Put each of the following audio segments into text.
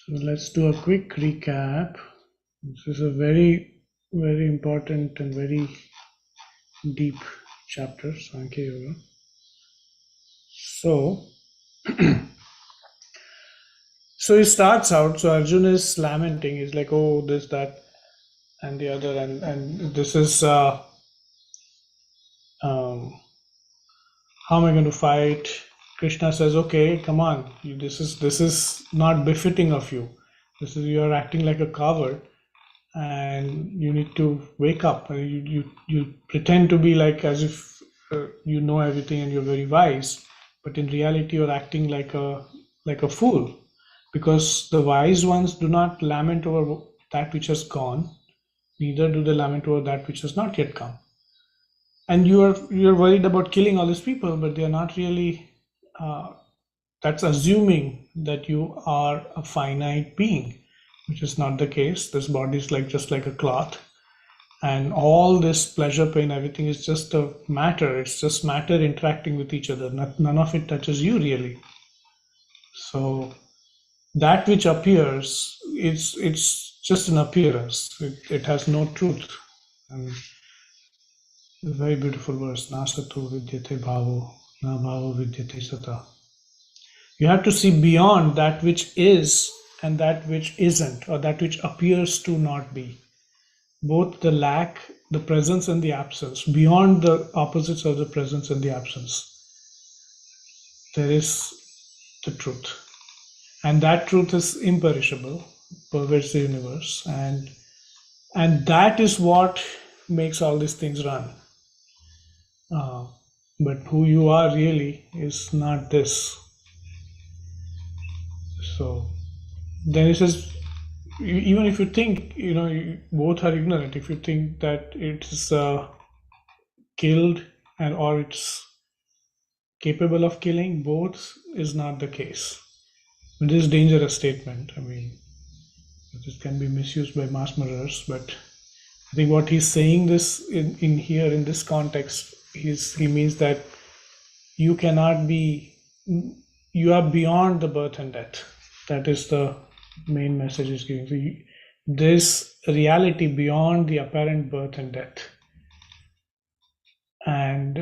So let's do a quick recap. This is a very, very important and very deep chapter, Sankhya Yoga. So, so he starts out. So Arjun is lamenting. He's like, "Oh, this, that, and the other, and this is how am I going to fight?" Krishna says, "Okay, come on. This is not befitting of you. You're acting like a coward, and you need to wake up. You pretend to be like as if you know everything and you're very wise, but in reality you're acting like a fool, because the wise ones do not lament over that which has gone, neither do they lament over that which has not yet come. And you're worried about killing all these people, but they are not really. That's assuming that you are a finite being, which is not the case. This body is like just like a cloth, and all this pleasure, pain, everything is just a matter. It's just matter interacting with each other. None of it touches you really. So that which appears, it's just an appearance. It has no truth. And a very beautiful verse. Na satu vidyate bhavo, na bhavo vidyate sata. You have to see beyond that which is and that which isn't, or that which appears to not be. Both the lack, the presence, and the absence. Beyond the opposites of the presence and the absence, there is the truth. And that truth is imperishable, pervades the universe, and that is what makes all these things run. But who you are really is not this. So then it says, even if you think, both are ignorant. If you think that it's killed and or it's capable of killing, both is not the case. It is a dangerous statement. I mean, it can be misused by mass murderers, but I think what he's saying this in here in this context he means that you cannot be, you are beyond the birth and death. That is the main message he's giving. So there's a reality beyond the apparent birth and death, and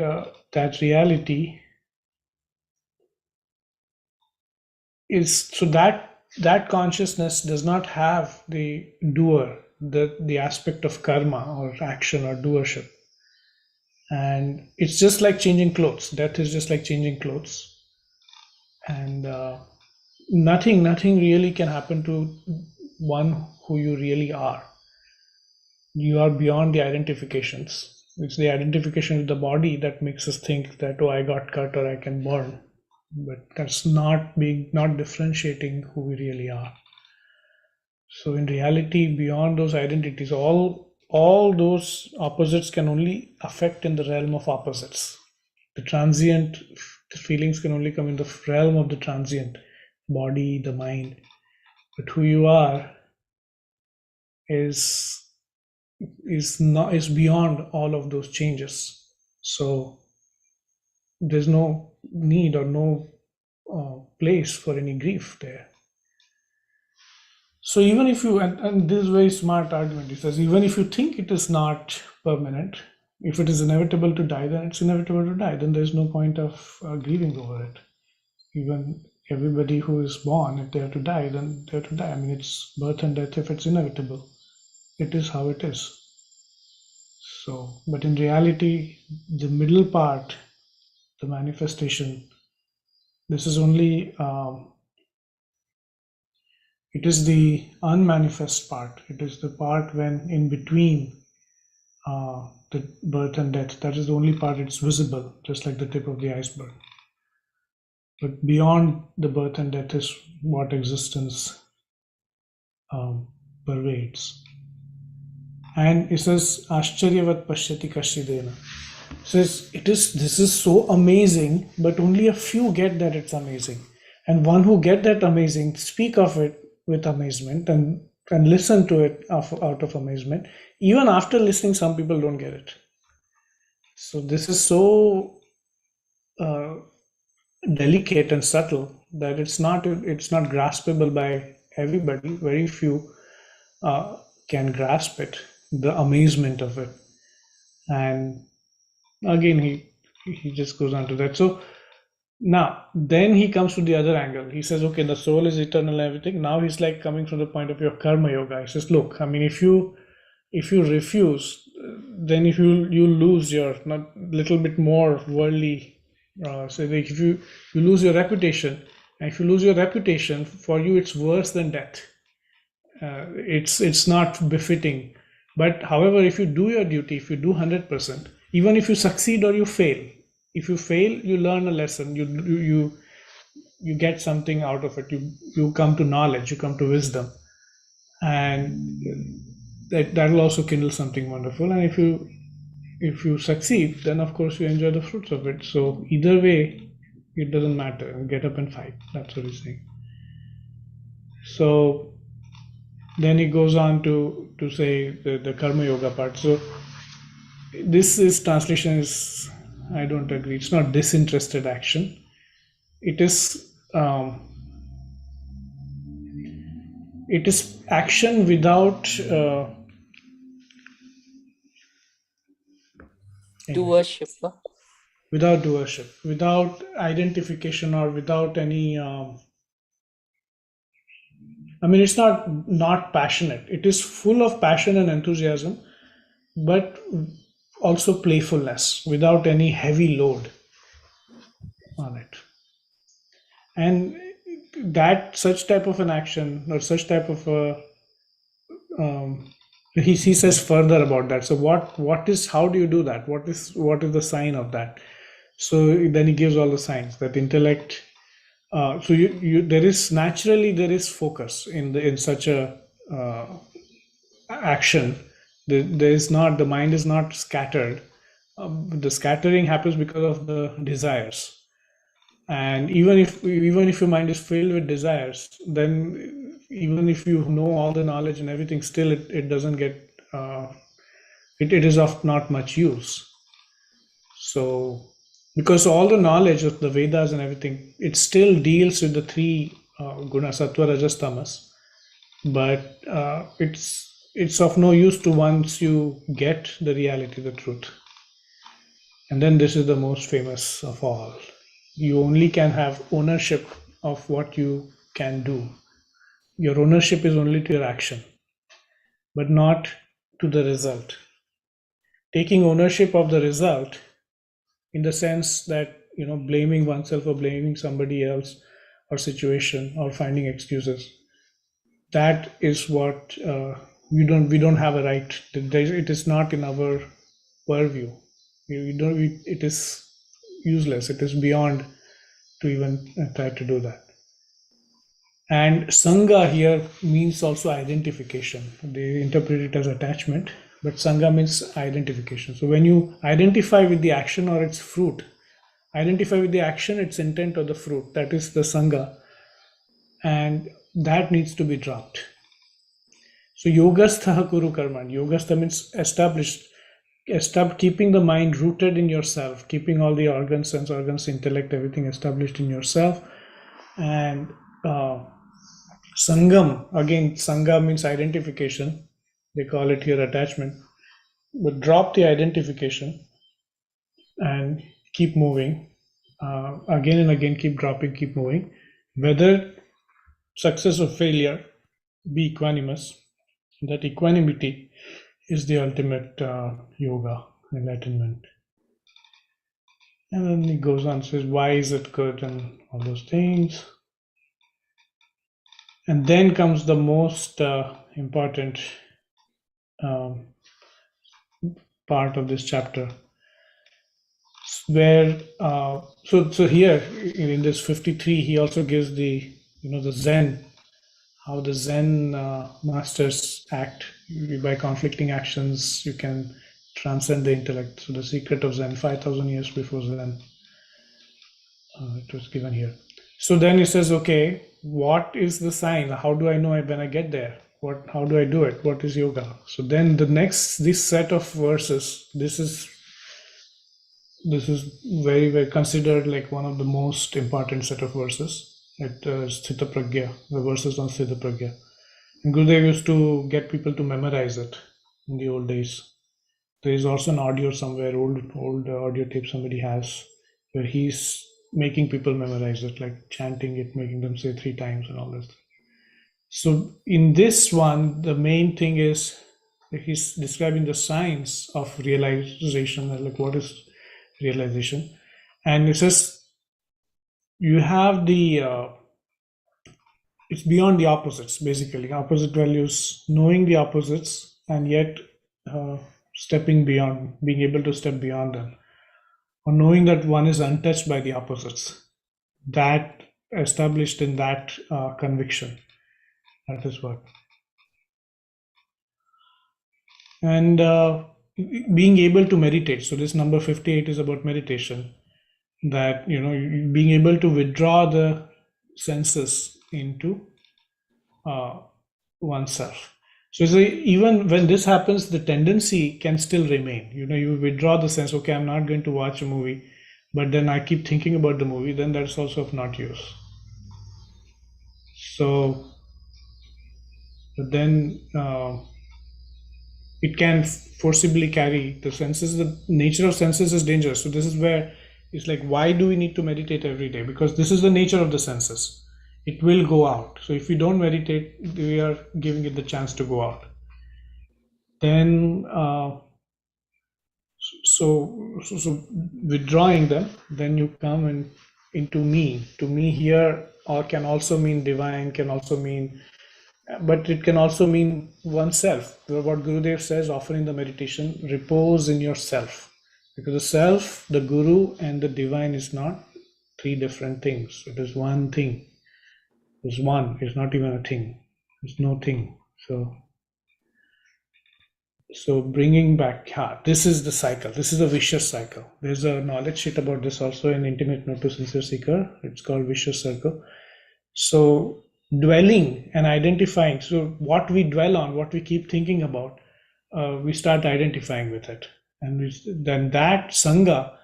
that reality is so that consciousness does not have the doer, the aspect of karma or action or doership. And it's just like changing clothes. Death is just like changing clothes. And nothing really can happen to one who you really are. You are beyond the identifications. It's the identification with the body that makes us think that, oh, I got cut or I can burn. But that's not differentiating who we really are. So in reality, beyond those identities, all those opposites can only affect in the realm of opposites. The transient feelings can only come in the realm of the transient body, the mind. But who you are is beyond all of those changes. So there's no need or no place for any grief there. So even if you, and this is a very smart argument, he says, even if you think it is not permanent, if it is inevitable to die, then it's inevitable to die. Then there's no point of grieving over it. Even everybody who is born, if they have to die, then they have to die. I mean, it's birth and death. If it's inevitable, it is how it is. So, but in reality, the middle part, the manifestation, this is only, it is the unmanifest part. It is the part when in between the birth and death. That is the only part it's visible, just like the tip of the iceberg. But beyond the birth and death is what existence pervades. And it says, Ascharyavat pashyati kashidena. Says this is so amazing, but only a few get that it's amazing. And one who get that amazing, speak of it with amazement and listen to it out of amazement. Even after listening, some people don't get it. So this is so delicate and subtle that it's not graspable by everybody, very few can grasp it, the amazement of it. And again, he just goes on to that. So now, then he comes to the other angle. He says, okay, the soul is eternal and everything. Now he's like coming from the point of view of karma yoga. He says, look, I mean, if you refuse, then if you lose your not little bit more worldly. So like if you lose your reputation, and if you lose your reputation, for you it's worse than death. It's not befitting. But however, if you do your duty, if you do 100%, even if you succeed or you fail, if you fail, you learn a lesson. You get something out of it. You come to knowledge. You come to wisdom, and that will also kindle something wonderful. And if you succeed, then of course you enjoy the fruits of it. So either way, it doesn't matter. Get up and fight. That's what he's saying. So then he goes on to say the karma yoga part. So this translation is, I don't agree. It's not disinterested action. It is action without Doership. Without doership, without identification, or without any. I mean, it's not passionate. It is full of passion and enthusiasm, but also playfulness, without any heavy load on it. And that such type of an action, or such type of a he says further about that. So what is, how do you do that? What is the sign of that? So then he gives all the signs that intellect. So there is focus in such a action. The mind is not scattered. The scattering happens because of the desires. And even if your mind is filled with desires, then even if you know all the knowledge and everything, still it doesn't get it is of not much use. So because all the knowledge of the Vedas and everything, it still deals with the three gunas, sattva, rajas, tamas, but it's of no use to once you get the reality, the truth. And then this is the most famous of all. You only can have ownership of what you can do. Your ownership is only to your action, but not to the result. Taking ownership of the result, in the sense that, blaming oneself or blaming somebody else or situation or finding excuses, that is what we don't have a right. It is not in our purview. It is useless. It is beyond to even try to do that. And sangha here means also identification. They interpret it as attachment, but sangha means identification. So when you identify with the action or its fruit, identify with the action, its intent, or the fruit, that is the sangha, and that needs to be dropped. So yogastha kuru karman. Yogastha means established, keeping the mind rooted in yourself, keeping all the organs, sense organs, intellect, everything established in yourself. And sangam, again, sangha means identification. They call it here attachment. But drop the identification and keep moving. Again and again, keep dropping, keep moving. Whether success or failure, be equanimous. That equanimity is the ultimate yoga, enlightenment. And then he goes on, says, why is it good, and all those things. And then comes the most important part of this chapter, where so here in this 53, he also gives the the Zen, how the Zen masters act. By conflicting actions, you can transcend the intellect. So the secret of Zen, 5,000 years before Zen, it was given here. So then he says, okay, what is the sign? How do I know when I get there? How do I do it? What is yoga? So then this set of verses, this is very, very considered like one of the most important set of verses. at Sthita Pragya, the verses on Sthita Pragya. And Gurudev used to get people to memorize it in the old days. There is also an audio somewhere, old audio tape somebody has, where he's making people memorize it, like chanting it, making them say 3 times and all this. So in this one, the main thing is he's describing the science of realization, like what is realization. And it says you have it's beyond the opposites, basically. Opposite values, knowing the opposites and yet stepping beyond, being able to step beyond them. Or knowing that one is untouched by the opposites. That established in that conviction. That is what. And being able to meditate. So this number 58 is about meditation. That, being able to withdraw the senses into oneself. So even when this happens, the tendency can still remain. You withdraw the sense, okay, I'm not going to watch a movie, but then I keep thinking about the movie, then that's also of not use. So then it can forcibly carry the senses. The nature of senses is dangerous. So this is where it's like, why do we need to meditate every day? Because this is the nature of the senses. It will go out. So if we don't meditate, we are giving it the chance to go out. Then, so withdrawing them, then you come into me. To me here, or can also mean divine, can also mean, but it can also mean oneself. What Gurudev says often in the meditation, repose in yourself. Because the self, the Guru, and the divine is not 3 different things. It is one thing. It's one. It's not even a thing. It's no thing. So bringing back, this is the cycle. This is a vicious cycle. There's a knowledge sheet about this also in Intimate Note to Sincere Seeker. It's called Vicious Circle. So dwelling and identifying. So what we dwell on, what we keep thinking about, we start identifying with it. And then that Sangha,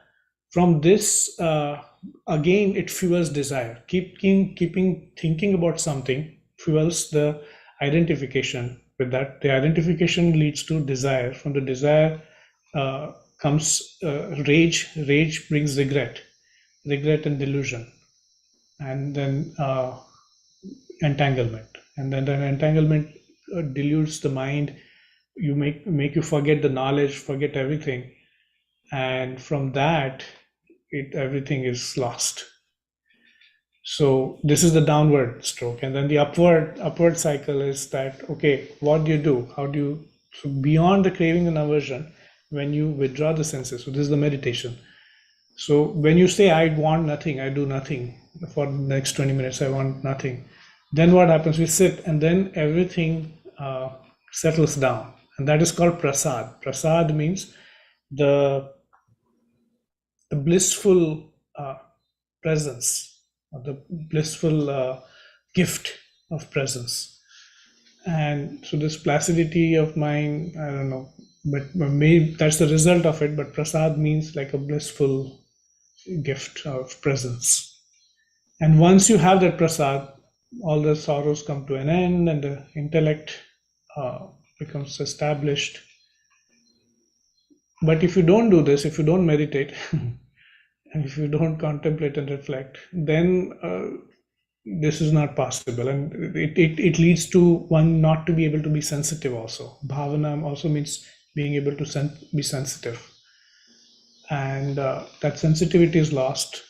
from this, again, it fuels desire. Keeping thinking about something fuels the identification with that. The identification leads to desire. From the desire comes rage. Rage brings regret and delusion, and then entanglement. And then entanglement dilutes the mind. You make you forget the knowledge, forget everything, and from that, everything is lost. So this is the downward stroke, and then the upward cycle is that, okay, what do you do? How do you, so beyond the craving and aversion, when you withdraw the senses, so this is the meditation. So when you say, I want nothing, I do nothing for the next 20 minutes, I want nothing, then what happens? We sit, and then everything settles down, and that is called prasad. Prasad means the blissful presence, or the blissful gift of presence. And so this placidity of mind, I don't know, but maybe that's the result of it, but prasad means like a blissful gift of presence. And once you have that prasad, all the sorrows come to an end, and the intellect becomes established. But if you don't do this, if you don't meditate, and if you don't contemplate and reflect, then this is not possible. And it leads to one not to be able to be sensitive also. Bhavana also means being able to be sensitive. And that sensitivity is lost,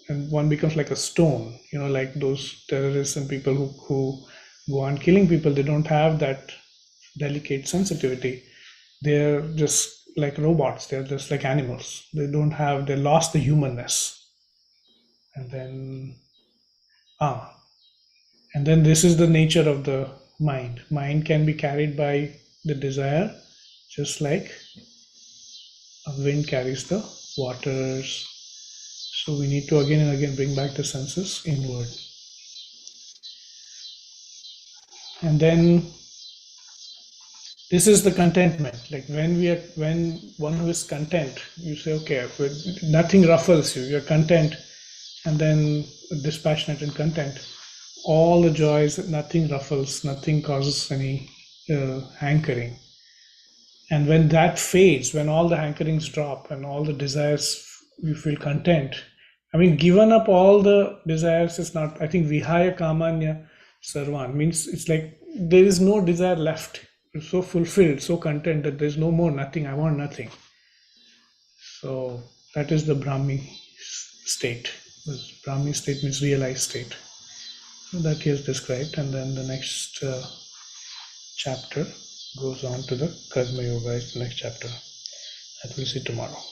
and one becomes like a stone, like those terrorists and people who go on killing people. They don't have that delicate sensitivity. They're just like robots. They're just like animals. They lost the humanness. And then this is the nature of the mind. Mind can be carried by the desire, just like a wind carries the waters. So we need to again and again bring back the senses inward. And then this is the contentment. Like when one who is content, you say, okay, nothing ruffles you, you're content, and then dispassionate and content. all the joys, nothing ruffles, nothing causes any hankering. And when that fades, when all the hankerings drop and all the desires, you feel content. I mean, given up all the desires is not, I think, vihaya kamanya sarvan means it's like there is no desire left. You're so fulfilled, so content that there's no more nothing. I want nothing. So that is the Brahmi state. This Brahmi state means realized state. So that he has described, and then the next chapter goes on to the Karma Yoga. Is the next chapter that we'll see tomorrow.